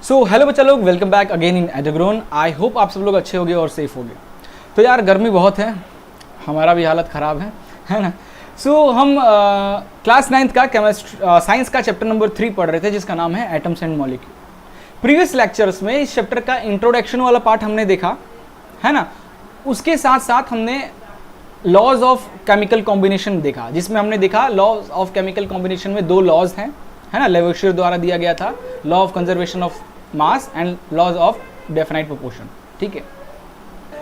सो hello बच्चा लोग, welcome back again in एडोग्रोन। आई होप आप सब लोग अच्छे होंगे और सेफ होंगे। तो यार गर्मी बहुत है, हमारा भी हालत ख़राब है ना। सो हम क्लास 9th का साइंस का चैप्टर नंबर 3 पढ़ रहे थे, जिसका नाम है atoms and molecule. Previous lectures में इस चैप्टर का इंट्रोडक्शन वाला पार्ट हमने देखा है ना। उसके साथ साथ हमने लॉज ऑफ केमिकल कॉम्बिनेशन देखा, जिसमें हमने देखा लॉज ऑफ केमिकल कॉम्बिनेशन में दो लॉज हैं, है ना। लेवोशियर द्वारा दिया गया था law of conservation of mass and laws of definite proportion. ठीक है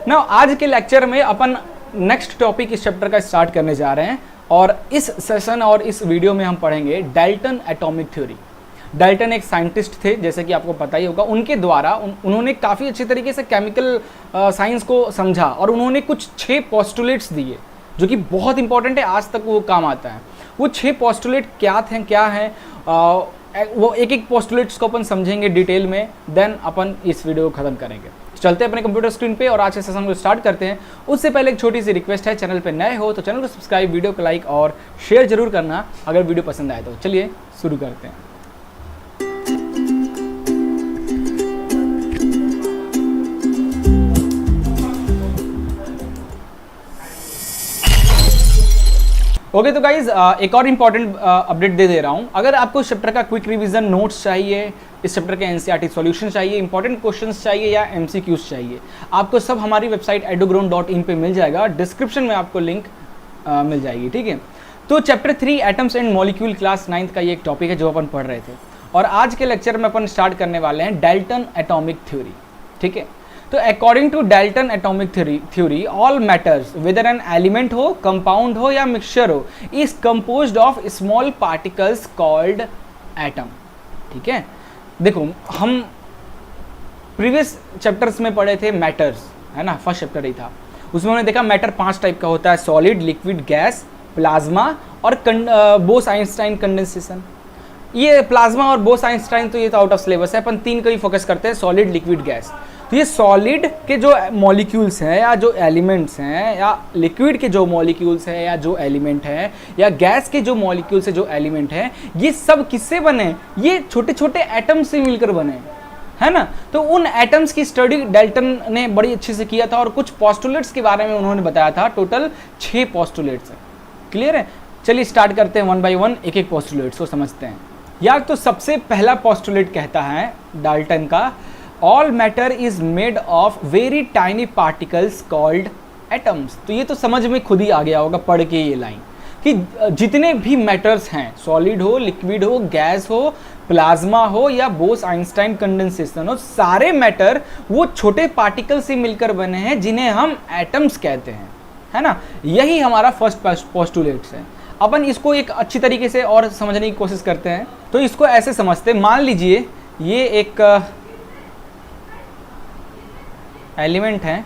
ना। आज के लेक्चर में अपन नेक्स्ट टॉपिक इस चैप्टर का स्टार्ट करने जा रहे हैं, और इस सेशन और इस वीडियो में हम पढ़ेंगे डाल्टन एटॉमिक थ्योरी। डाल्टन एक साइंटिस्ट थे, जैसे कि आपको पता ही होगा। उनके द्वारा उन्होंने काफ़ी अच्छे तरीके से केमिकल साइंस को समझा, और उन्होंने कुछ 6 पोस्टुलेट्स दिए जो कि बहुत इंपॉर्टेंट है, आज तक वो काम आता है। वो 6 पोस्टुलेट क्या हैं वो एक पोस्टुलेट्स को अपन समझेंगे डिटेल में, देन अपन इस वीडियो को ख़त्म करेंगे। चलते हैं अपने कंप्यूटर स्क्रीन पे और आज के सेशन को स्टार्ट करते हैं। उससे पहले एक छोटी सी रिक्वेस्ट है, चैनल पे नए हो तो चैनल को सब्सक्राइब, वीडियो को लाइक और शेयर जरूर करना अगर वीडियो पसंद आए तो। चलिए शुरू करते हैं। ओके तो गाइज एक और इम्पॉर्टेंट अपडेट दे रहा हूँ। अगर आपको इस चैप्टर का क्विक रिवीजन नोट्स चाहिए, इस चैप्टर के एनसीईआरटी सॉल्यूशन चाहिए, इंपॉर्टेंट क्वेश्चंस चाहिए या एमसीक्यूज चाहिए, आपको सब हमारी वेबसाइट edogrowne.in पे मिल जाएगा। डिस्क्रिप्शन में आपको लिंक मिल जाएगी। ठीक है। तो chapter 3 atoms and molecule class 9th का ये एक टॉपिक है जो अपन पढ़ रहे थे, और आज के लेक्चर में अपन स्टार्ट करने वाले हैं डाल्टन एटॉमिक थ्योरी। ठीक है। तो according to Dalton atomic theory all matters whether an element हो, कंपाउंड हो या मिक्सचर हो, is composed of small particles called atom. ठीक है। देखो, हम प्रीवियस चैप्टर्स में पढ़े थे मैटर्स, है ना, फर्स्ट चैप्टर ही था। उसमें हमने देखा मैटर 5 टाइप का होता है, सॉलिड, लिक्विड, गैस, प्लाज्मा और बोस-आइंस्टाइन कंडेंसेशन। ये प्लाज्मा और बोस-आइंस्टाइन तो ये तो आउट ऑफ सिलेबस है, अपन 3 का ही फोकस करते हैं, सॉलिड, लिक्विड, गैस। तो ये सॉलिड के जो मॉलिक्यूल्स हैं या जो एलिमेंट्स हैं, या लिक्विड के जो मॉलिक्यूल्स हैं या जो एलिमेंट हैं, या गैस के जो मॉलिक्यूल्स हैं जो एलिमेंट हैं, ये सब किससे बने? ये छोटे छोटे एटम्स से मिलकर बने, है ना। तो उन एटम्स की स्टडी डाल्टन ने बड़ी अच्छे से किया था, और कुछ पोस्टुलेट्स के बारे में उन्होंने बताया था। टोटल 6 पोस्टुलेट्स हैं। क्लियर है। चलिए स्टार्ट करते हैं 1 by 1, एक एक पोस्टुलेट्स को समझते हैं। यार तो सबसे पहला पोस्टुलेट कहता है डाल्टन का, all matter is made of very tiny particles called atoms. तो ये तो समझ में खुद ही आ गया होगा पढ़ के ये लाइन, कि जितने भी मैटर्स हैं, सॉलिड हो, लिक्विड हो, गैस हो, प्लाज्मा हो या बोस-आइंस्टाइन कंडेंसेशन हो, सारे मैटर वो छोटे पार्टिकल से मिलकर बने हैं जिन्हें हम एटम्स कहते हैं, है ना। यही हमारा फर्स्ट पोस्टुलेट्स है। अपन इसको एक अच्छी तरीके से और समझने की कोशिश करते हैं। तो इसको ऐसे समझते हैं, मान लीजिए ये एक एलिमेंट है,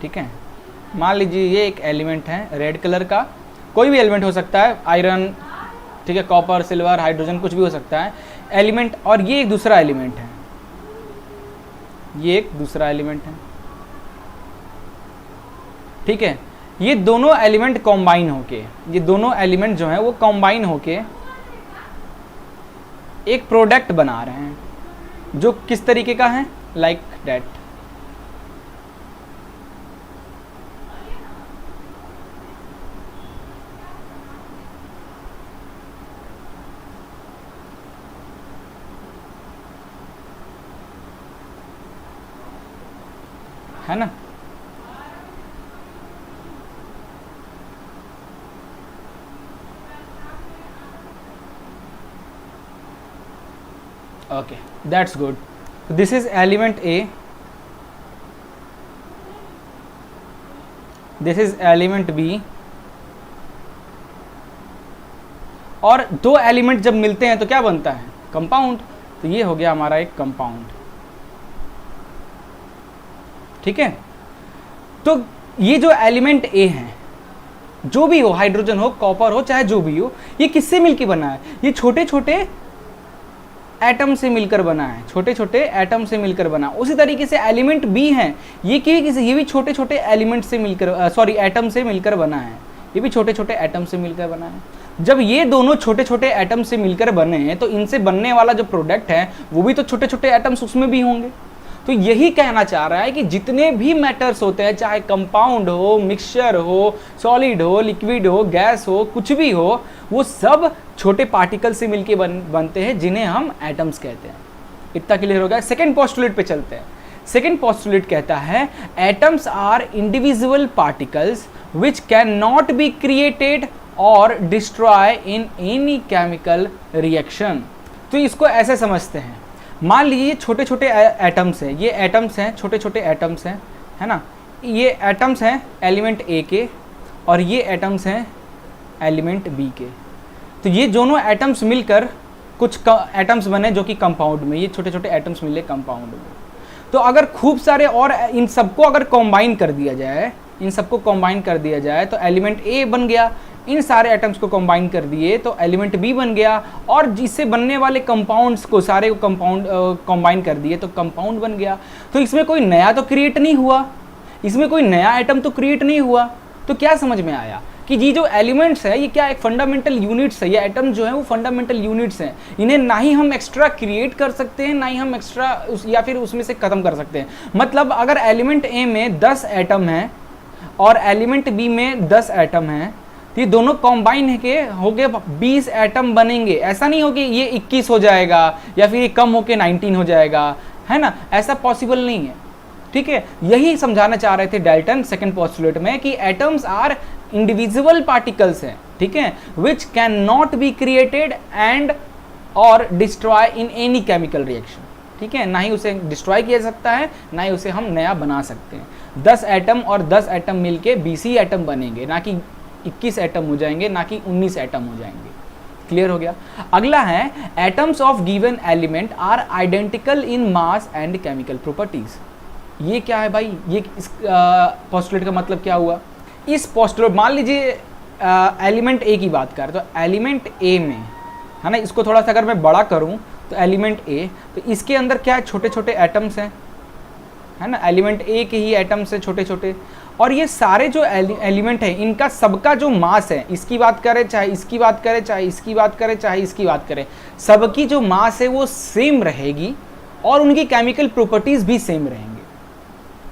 ठीक है। मान लीजिए ये एक एलिमेंट है रेड कलर का, कोई भी एलिमेंट हो सकता है, आयरन, ठीक है, कॉपर, सिल्वर, हाइड्रोजन, कुछ भी हो सकता है एलिमेंट। और ये एक दूसरा एलिमेंट है, ये एक दूसरा एलिमेंट है, ठीक है। ये दोनों एलिमेंट कॉम्बाइन होके, ये दोनों एलिमेंट जो हैं वो कॉम्बाइन होके एक प्रोडक्ट बना रहे हैं, जो किस तरीके का है, लाइक दैट। है ना। Okay, that's good. So this is element A, this is element B, और दो एलिमेंट जब मिलते हैं तो क्या बनता है? कंपाउंड। तो ये हो गया हमारा एक कंपाउंड। ठीक है। तो ये जो एलिमेंट A है, जो भी हो, हाइड्रोजन हो, कॉपर हो, चाहे जो भी हो, ये किससे मिलकर बना है? ये छोटे छोटे एटम से मिलकर बना है, छोटे छोटे एटम से मिलकर बना। उसी तरीके से एलिमेंट बी हैं, ये भी छोटे छोटे एलिमेंट से मिलकर एटम से मिलकर बना है। ये भी छोटे छोटे एटम से मिलकर बना है। जब ये दोनों छोटे छोटे एटम से मिलकर बने हैं तो इनसे बनने वाला जो प्रोडक्ट है वो भी तो छोटे छोटे एटम्स उसमें भी होंगे। तो यही कहना चाह रहा है कि जितने भी मैटर्स होते हैं, चाहे कंपाउंड हो, मिक्सचर हो, सॉलिड हो, लिक्विड हो, गैस हो, कुछ भी हो, वो सब छोटे पार्टिकल से मिलके बनते हैं जिन्हें हम एटम्स कहते हैं। इतना क्लियर हो गया। सेकेंड पोस्टुलेट पे चलते हैं। सेकेंड पोस्टुलेट कहता है atoms are individual particles which can not be created और destroy in any chemical reaction. तो इसको ऐसे समझते हैं, मान लीजिए छोटे छोटे एटम्स हैं, ये एटम्स हैं, छोटे छोटे एटम्स हैं, है ना, ये एटम्स हैं एलिमेंट ए के और ये एटम्स हैं एलिमेंट बी के। तो ये दोनों एटम्स मिलकर कुछ एटम्स बने जो कि कंपाउंड में, ये छोटे छोटे एटम्स मिले कंपाउंड में। तो अगर खूब सारे और इन सबको अगर कॉम्बाइन कर दिया जाए, इन सबको कॉम्बाइन कर दिया जाए तो एलिमेंट ए बन गया, इन सारे एटम्स को कंबाइन कर दिए तो एलिमेंट बी बन गया, और जिससे बनने वाले कंपाउंड्स को सारे को कंपाउंड कंबाइन कर दिए तो कंपाउंड बन गया। तो इसमें कोई नया तो क्रिएट नहीं हुआ, इसमें कोई नया एटम तो क्रिएट नहीं हुआ। तो क्या समझ में आया कि ये जो एलिमेंट्स है ये क्या एक फंडामेंटल यूनिट्स है, ये एटम जो है वो फंडामेंटल यूनिट्स हैं, इन्हें ना ही हम एक्स्ट्रा क्रिएट कर सकते हैं ना ही हम एक्स्ट्रा या फिर उसमें से खत्म कर सकते हैं। मतलब अगर एलिमेंट ए में 10 एटम है और एलिमेंट बी में 10 एटम है, ये दोनों कॉम्बाइन के होके 20 एटम बनेंगे। ऐसा नहीं हो कि ये 21 हो जाएगा या फिर ये कम होके 19 हो जाएगा, है ना, ऐसा पॉसिबल नहीं है। ठीक है, यही समझाना चाह रहे थे डाल्टन सेकंड पोस्टुलेट में कि एटम्स आर इंडिविजुअल पार्टिकल्स हैं, ठीक है, which can not be created and और destroy in any chemical reaction. ठीक है, ना ही उसे डिस्ट्रॉय किया जा सकता है ना ही उसे हम नया बना सकते हैं। 10 एटम और 10 एटम मिलके 20 ही एटम बनेंगे, ना कि 21 एटम हो जाएंगे, ना कि 19 एटम हो जाएंगे। क्लियर हो गया। अगला है atoms of given element are identical in mass and chemical properties. ये क्या है भाई, ये इस पोस्टुलेट का मतलब क्या हुआ? इस पोस्टुलेट, मान लीजिए एलिमेंट ए की बात करें तो एलिमेंट ए में, है ना, इसको थोड़ा सा अगर मैं बड़ा करूं तो एलिमेंट ए, तो इसके अंदर क्या है, छोटे छोटे एटम्स हैं, है ना, एलिमेंट ए के ही एटम्स हैं छोटे छोटे, और ये सारे जो एलिमेंट हैं इनका सबका जो मास है, इसकी बात करें चाहे इसकी बात करें चाहे इसकी बात करें चाहे इसकी बात करें, सबकी जो मास है वो सेम रहेगी और उनकी केमिकल प्रॉपर्टीज भी सेम रहेंगी।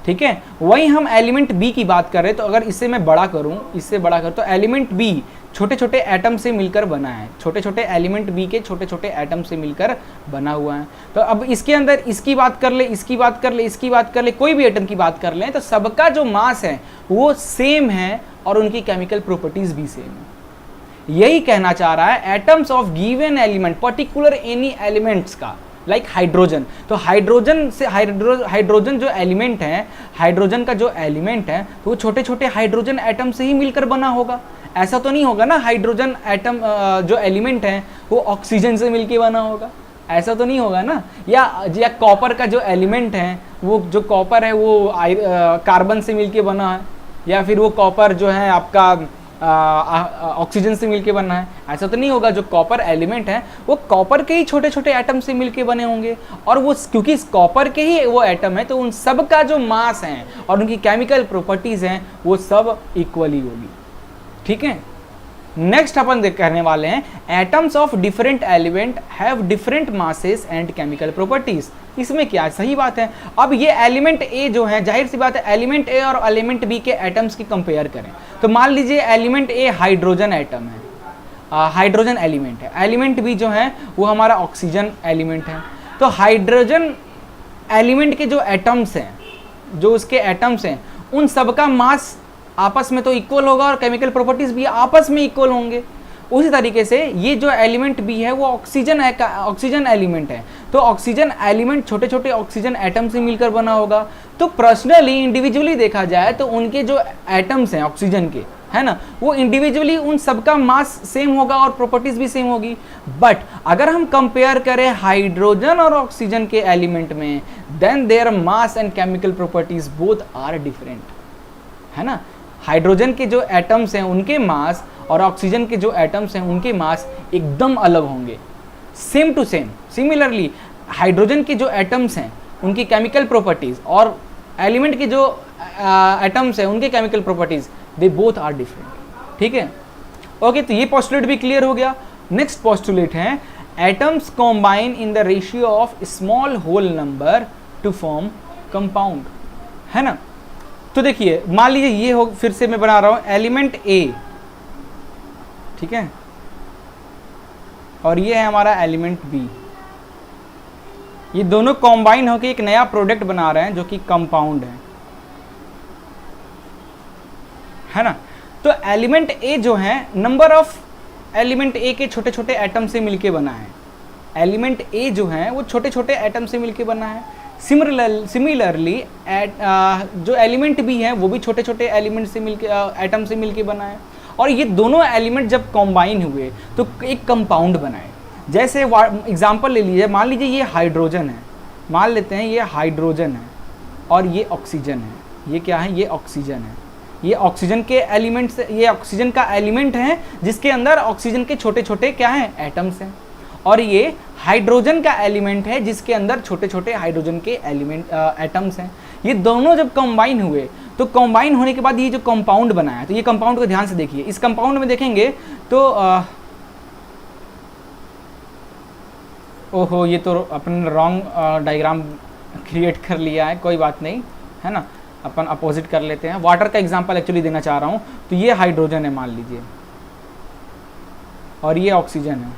ठीक है, वही हम एलिमेंट बी की बात करें तो अगर इससे मैं बड़ा करूं, इससे बड़ा करूं तो एलिमेंट बी छोटे छोटे एटम से मिलकर बना है, छोटे छोटे एलिमेंट बी के छोटे छोटे एटम से मिलकर बना हुआ है। तो अब इसके अंदर इसकी बात कर ले, इसकी बात कर ले, इसकी बात कर ले, कोई भी एटम की बात कर लें तो सबका जो मास है वो सेम है और उनकी केमिकल प्रॉपर्टीज भी सेम है। यही कहना चाह रहा है atoms of given element, particular any elements का, लाइक हाइड्रोजन। तो हाइड्रोजन से हाइड्रोजन जो एलिमेंट है, हाइड्रोजन का जो एलिमेंट है तो वो छोटे छोटे हाइड्रोजन एटम से ही मिलकर बना होगा। ऐसा तो नहीं होगा ना हाइड्रोजन एटम जो एलिमेंट है वो ऑक्सीजन से मिलके बना होगा, ऐसा तो नहीं होगा ना। या कॉपर का जो एलिमेंट है, वो जो कॉपर है वो कार्बन से मिलके बना है, या फिर वो कॉपर जो है आपका ऑक्सीजन से मिलके बना है, ऐसा तो नहीं होगा। जो कॉपर एलिमेंट है वो कॉपर के ही छोटे छोटे एटम से मिलके बने होंगे, और वो क्योंकि करके के ही वो एटम है तो उन सब का जो मास है और उनकी केमिकल प्रॉपर्टीज हैं वो सब इक्वली होगी। ठीक है, नेक्स्ट अपन कहने वाले हैं atoms of different element have different masses and chemical properties. इसमें क्या सही बात है। अब ये एलिमेंट ए जो है, जाहिर सी बात है एलिमेंट ए और एलिमेंट बी के एटम्स की कंपेयर करें तो मान लीजिए एलिमेंट ए हाइड्रोजन एटम है, हाइड्रोजन एलिमेंट है, एलिमेंट बी जो है वो हमारा ऑक्सीजन एलिमेंट है। तो हाइड्रोजन एलिमेंट के जो एटम्स हैं, जो उसके एटम्स हैं, उन सबका मास आपस में तो इक्वल होगा और केमिकल प्रॉपर्टीज भी आपस में इक्वल होंगे। उसी तरीके से ये जो एलिमेंट बी है वो ऑक्सीजन एलिमेंट है, तो ऑक्सीजन एलिमेंट छोटे छोटे ऑक्सीजन एटम से मिलकर बना होगा। तो पर्सनली इंडिविजुअली देखा जाए तो उनके जो एटम्स हैं ऑक्सीजन के, है ना, वो इंडिविजुअली उन सबका मास सेम होगा और प्रॉपर्टीज भी सेम होगी। बट अगर हम कंपेयर करें हाइड्रोजन और ऑक्सीजन के एलिमेंट में, then their mass and chemical properties both are different, है ना। हाइड्रोजन के जो एटम्स हैं उनके मास और ऑक्सीजन के जो एटम्स हैं उनके मास एकदम अलग होंगे, same to same. Similarly hydrogen के जो एटम्स हैं उनकी केमिकल प्रॉपर्टीज और एलिमेंट के जो एटम्स हैं उनके chemical properties, they both are different. ठीक है, ओके, तो ये पोस्टुलेट भी क्लियर हो गया। नेक्स्ट पोस्टुलेट है atoms combine in the ratio of small whole number to form compound, है ना। तो देखिए मान लीजिए ये हो, फिर से मैं बना रहा हूं एलिमेंट ए, ठीक है, और ये है हमारा एलिमेंट बी। ये दोनों कॉम्बाइन होकर एक नया प्रोडक्ट बना रहे हैं जो कि कंपाउंड है ना। तो एलिमेंट ए जो है नंबर ऑफ एलिमेंट ए के छोटे छोटे एटम से मिलके बना है। एलिमेंट ए जो है वो छोटे छोटे एटम से मिलके बना है। सिमिलरली जो एलिमेंट बी है वो भी छोटे छोटे एलिमेंट से मिलके एटम से मिलके बना है। और ये दोनों एलिमेंट जब कॉम्बाइन हुए तो एक कंपाउंड बनाए। जैसे एग्जांपल ले लीजिए, मान लीजिए ये हाइड्रोजन है, मान लेते हैं ये हाइड्रोजन है और ये ऑक्सीजन है। ये क्या है? ये ऑक्सीजन है। ये ऑक्सीजन के एलिमेंट्स, ये ऑक्सीजन का एलिमेंट है जिसके अंदर ऑक्सीजन के छोटे छोटे क्या हैं? एटम्स हैं। और ये हाइड्रोजन का एलिमेंट है जिसके अंदर छोटे छोटे हाइड्रोजन के एटम्स हैं। ये दोनों जब कंबाइन हुए तो कंबाइन होने के बाद ये जो कंपाउंड बना है, तो ये कंपाउंड को ध्यान से देखिए। इस कंपाउंड में देखेंगे तो ओहो, ये तो अपन रॉन्ग डायग्राम क्रिएट कर लिया है, कोई बात नहीं, है ना। अपन अपोजिट कर लेते हैं। वाटर का एग्जांपल एक्चुअली देना चाह रहा हूँ। तो ये हाइड्रोजन है मान लीजिए और ये ऑक्सीजन है।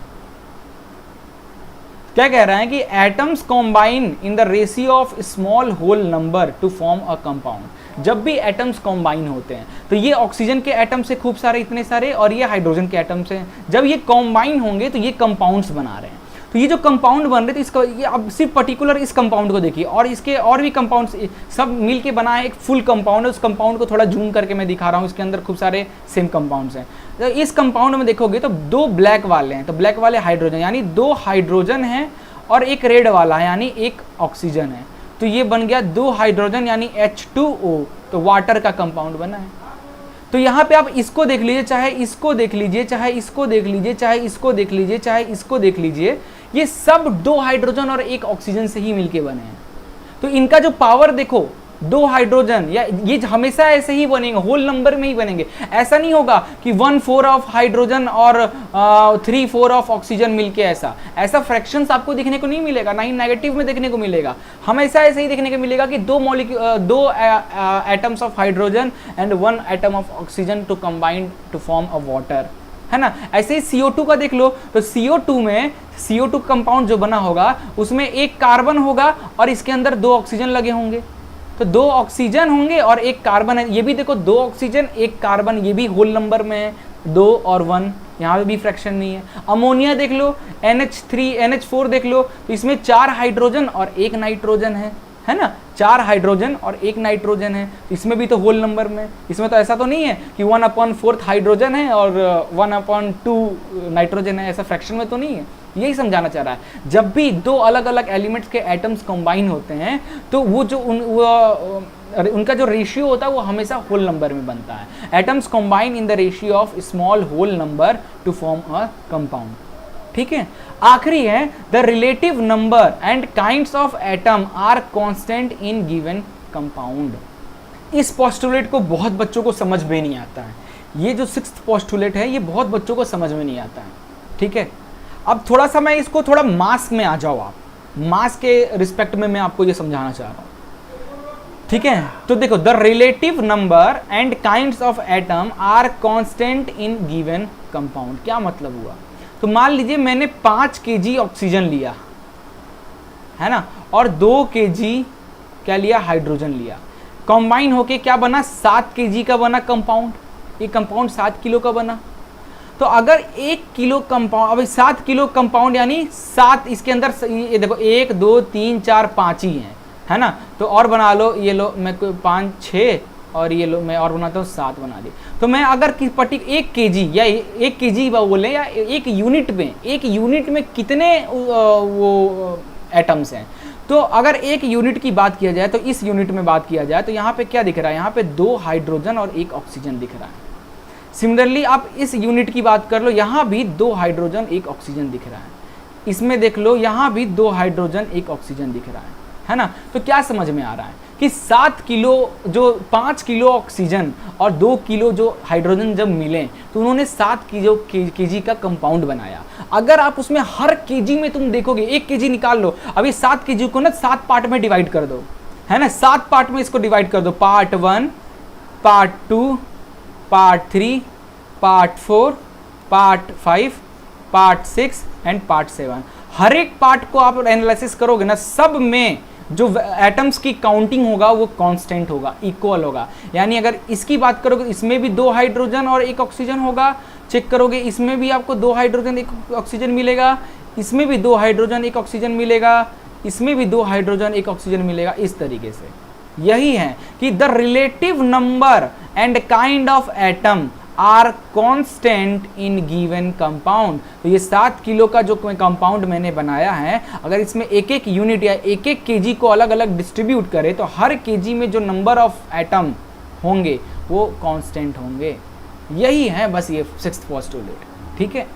क्या कह रहा है कि atoms combine in the ratio of small whole number to form a compound. जब भी एटम्स कॉम्बाइन होते हैं तो ये ऑक्सीजन के एटम से खूब सारे, इतने सारे, और ये हाइड्रोजन के एटम से, जब ये कॉम्बाइन होंगे तो ये कंपाउंड्स बना रहे हैं। तो ये जो कंपाउंड बन रहे थे इसका, ये अब सिर्फ पर्टिकुलर इस कंपाउंड को देखिए, और इसके और भी कंपाउंड्स सब मिल के बना है एक फुल कंपाउंड है। उस कंपाउंड को थोड़ा जूम करके मैं दिखा रहा हूँ, इसके अंदर खूब सारे सेम कंपाउंड्स हैं। तो इस कंपाउंड में देखोगे तो दो ब्लैक वाले हैं, तो ब्लैक वाले हाइड्रोजन, यानी दो हाइड्रोजन है, और एक रेड वाला है यानी एक ऑक्सीजन है। तो ये बन गया दो हाइड्रोजन यानी H2O, तो वाटर का कंपाउंड बना है। तो यहाँ पे आप इसको देख लीजिए, चाहे इसको देख लीजिए, चाहे इसको देख लीजिए, चाहे इसको देख लीजिए, चाहे इसको देख लीजिए, ये सब दो हाइड्रोजन और एक ऑक्सीजन से ही मिलके बने हैं। तो इनका जो पावर देखो, दो हाइड्रोजन, या ये हमेशा ऐसे ही बनेंगे, होल नंबर में ही बनेंगे। ऐसा नहीं होगा कि 1/4 ऑफ हाइड्रोजन और 3/4 ऑफ ऑक्सीजन मिलके ऐसा फ्रैक्शंस आपको देखने को नहीं मिलेगा, ना ही नेगेटिव में देखने को मिलेगा। हमेशा ऐसे ही देखने को मिलेगा कि दो atoms of hydrogen and 1 atom of oxygen to combine to form a water, है ना। ऐसे ही CO2 का देख लो, तो CO2 में CO2 कंपाउंड जो बना होगा उसमें एक कार्बन होगा और इसके अंदर दो ऑक्सीजन लगे होंगे। तो दो ऑक्सीजन होंगे और एक कार्बन है। ये भी देखो, दो ऑक्सीजन एक कार्बन, ये भी होल नंबर में है, 2 और 1, यहाँ पे भी फ्रैक्शन नहीं है। अमोनिया देख लो, NH4 देख लो, तो इसमें 4 हाइड्रोजन और एक नाइट्रोजन है ना। 4 हाइड्रोजन और एक नाइट्रोजन है, तो इसमें भी तो होल नंबर में। इसमें तो ऐसा तो नहीं है कि 1/4 हाइड्रोजन है और 1/2 नाइट्रोजन है, ऐसा फ्रैक्शन में तो नहीं है। यही समझाना चाह रहा है। जब भी दो अलग अलग एलिमेंट्स के एटम्स कंबाइन होते हैं तो वो जो उनका जो रेशियो होता है वो हमेशा होल नंबर में बनता है। Atoms combine in the ratio of small whole number to form a compound, ठीक है। आखिरी है the relative number and kinds of atom are constant in given compound. इस पोस्टुलेट को बहुत बच्चों को समझ में नहीं आता है। ये जो 6th पोस्टुलेट है ये बहुत बच्चों को समझ में नहीं आता है, ठीक है। अब थोड़ा सा मैं इसको थोड़ा मास में आ जाओ, आप मास के रिस्पेक्ट में मैं आपको ये समझाना चाह रहा हूं, ठीक है। तो देखो, the relative number and kinds of atom are constant in given compound. क्या मतलब हुआ? तो मान लीजिए मैंने 5 kg ऑक्सीजन लिया, है ना, और 2 kg क्या लिया? हाइड्रोजन लिया। कंबाइन होके क्या बना? 7 kg का बना कंपाउंड। ये कंपाउंड 7 किलो का बना। तो अगर 1 किलो कंपाउंड, अभी 7 किलो कंपाउंड यानी 7, इसके अंदर ये देखो 1 2 3 4 5 ही है ना। तो और बना लो, ये लो, मैं 5 6 और ये लो मैं और बनाता हूँ 7 बना दी। तो मैं अगर 1 kg या 1 kg बोले या एक यूनिट में कितने वो एटम्स हैं, तो अगर एक यूनिट की बात किया जाए, तो इस यूनिट में बात किया जाए तो यहाँ पे क्या दिख रहा है? यहाँ पे 2 हाइड्रोजन और 1 ऑक्सीजन दिख रहा है। सिमिलरली आप इस यूनिट की बात कर लो, यहाँ भी 2 हाइड्रोजन 1 ऑक्सीजन दिख रहा है। इसमें देख लो, यहाँ भी 2 हाइड्रोजन 1 ऑक्सीजन दिख रहा है। है ना। तो क्या समझ में आ रहा है कि 7 किलो जो 5 किलो ऑक्सीजन और 2 किलो जो हाइड्रोजन जब मिले तो उन्होंने 7 किलो केजी का कंपाउंड बनाया। अगर आप उसमें हर केजी में तुम देखोगे 1 केजी निकाल लो, अभी 7 केजी को ना 7 पार्ट में डिवाइड कर दो, है ना, 7 पार्ट में इसको डिवाइड कर दो, part 1, part 2, part 3, part 4, part 5, part 6 and part 7। हर एक पार्ट को आप एनालिसिस करोगे ना, सब में जो एटम्स की काउंटिंग होगा वो कांस्टेंट होगा, इक्वल होगा। यानी अगर इसकी बात करोगे इसमें भी 2 हाइड्रोजन और 1 ऑक्सीजन होगा, चेक करोगे इसमें भी आपको 2 हाइड्रोजन 1 ऑक्सीजन मिलेगा, इसमें भी 2 हाइड्रोजन 1 ऑक्सीजन मिलेगा, इसमें भी 2 हाइड्रोजन 1 ऑक्सीजन मिलेगा। इस तरीके से यही है कि the relative number and kind of atom are constant in given compound. तो ये 7 किलो का जो कंपाउंड मैंने बनाया है, अगर इसमें एक एक यूनिट या एक एक केजी को अलग अलग डिस्ट्रीब्यूट करें तो हर केजी में जो नंबर ऑफ एटम होंगे वो कांस्टेंट होंगे। यही है बस ये 6th पोस्टुलेट, ठीक है।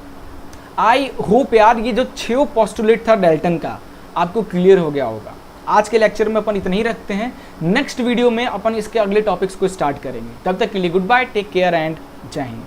आई होप यार ये जो 6 पोस्टुलेट था डाल्टन का आपको क्लियर हो गया होगा। आज के लेक्चर में अपन इतना ही रखते हैं, नेक्स्ट वीडियो में अपन इसके अगले टॉपिक्स को स्टार्ट करेंगे। तब तक के लिए good bye, take care and जय हिंद।